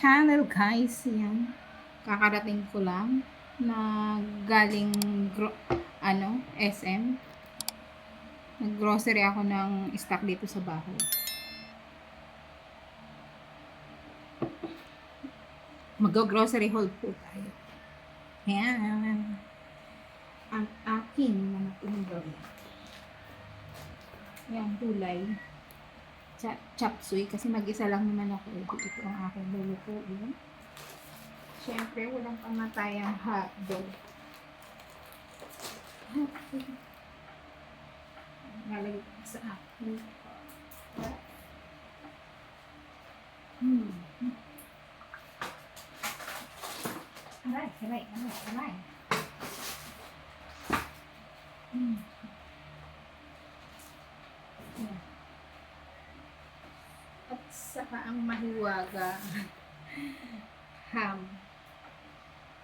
channel guys. Yan. Kakarating ko lang na galing SM. Nag-grocery ako ng stock dito sa bahay. Mag-grocery haul po tayo. Yan. Ang aking mga pinagawin. Yan, gulay. Chop suey kasi mag-isa lang naman ako. Ito ang aking lulutuin. Siyempre, walang pamatayang hotdog. Nalagay ko sa akin. Aray. At saka ang mahiwaga ham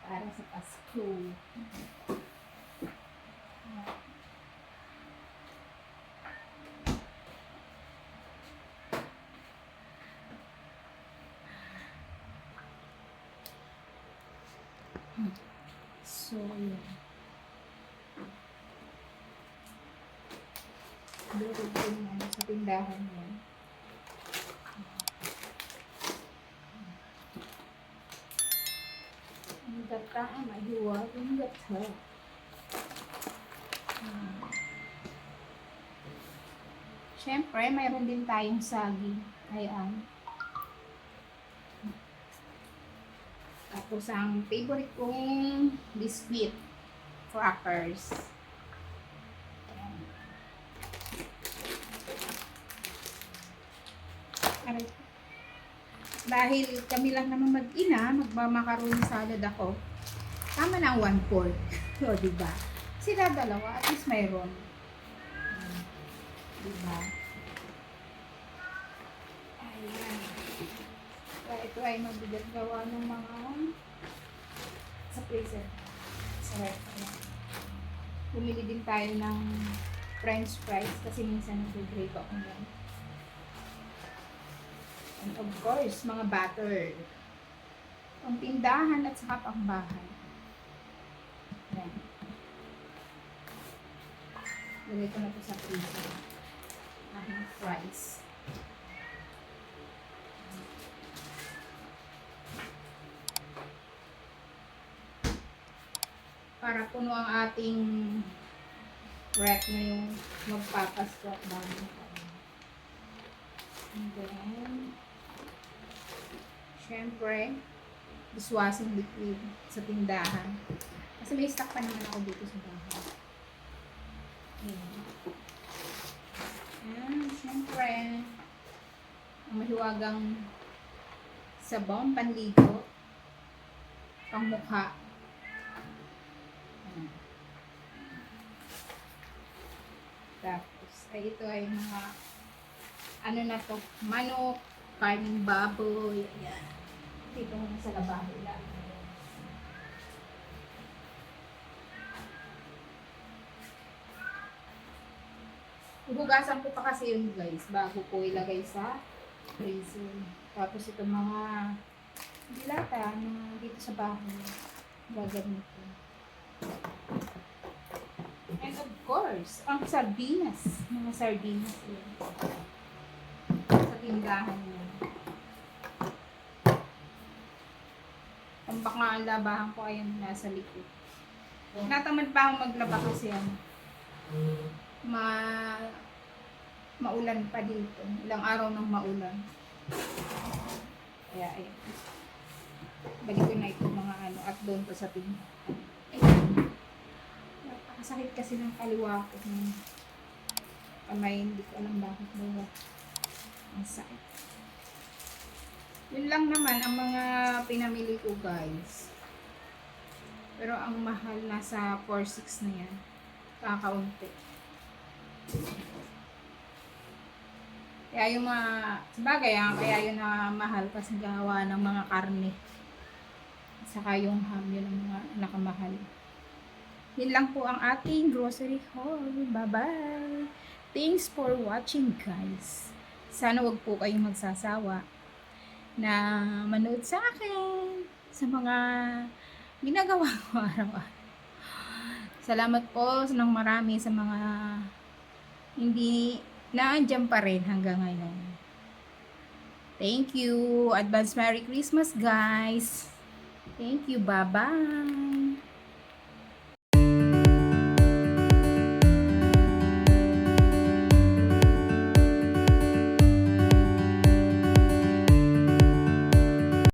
para sa Pasko. So, yun. Dito din sa tindahan yan. Ang gata, mahiwag ang gata. Siyempre, mayroon din tayong saging. Ayan. Tapos ang favorite kong biscuit, crackers. Aray. Dahil kami lang naman mag-ina, magmamacaroni salad ako. Tama na ang 1/4. O, diba? Sila dalawa, at least mayroon. Diba? Ayan. Ito ay mabigat gawa ng mga sa freezer. Sarap. Bumili din tayo ng french fries kasi minsan nag-grate ako yan. And of course, mga butter. Pang tindahan at saka pang bahay. Yan. Lagay ko na ito sa freezer. Aking fries. Para puno ang ating rep na yung magpapasko at bago. And then, syempre, dishwashing liquid sa tindahan. Kasi may stock pa naman ako dito sa bahay. Ayan. Ayan, syempre, ang mahiwagang sabon, panligo, pangmukha. Tapos, ay ito ay mga ano na to, manok, karning baboy, ayan. Dito muna sa lababo lang. Hugasan ko pa kasi yun guys, bago ko ilagay sa freezer. Tapos ito mga dilata na dito sa bahay, gagamit ko. And of course, ang sardinas. Mga sardinas yun. Sa tindahan yun. Ang baka ang labahan ko ay nasa likod. Natamad pa akong maglaba kasi maulan pa dito. Ilang araw nang maulan. Kaya ayun. Balik ko na ito mga at doon pa sa tindahan. Sakit kasi ng kaliwa ko ng kamay, hindi ko alam bakit ba ang sakit. Yun lang naman ang mga pinamili ko guys, pero ang mahal nasa 4,600 na yan, kakaunti. Kaya yung mga sabagay kaya yun na mahal kasi gawa ng mga karne saka yung ham, yun ang mga nakamahal. Yun lang po ang ating grocery haul. Bye-bye! Thanks for watching guys. Sana wag po kayong magsasawa. na manood sa akin sa mga ginagawa ko araw-araw. Salamat po ng marami sa mga hindi naandyan pa rin hanggang ngayon. Thank you. Advance Merry Christmas, guys. Thank you. Bye-bye.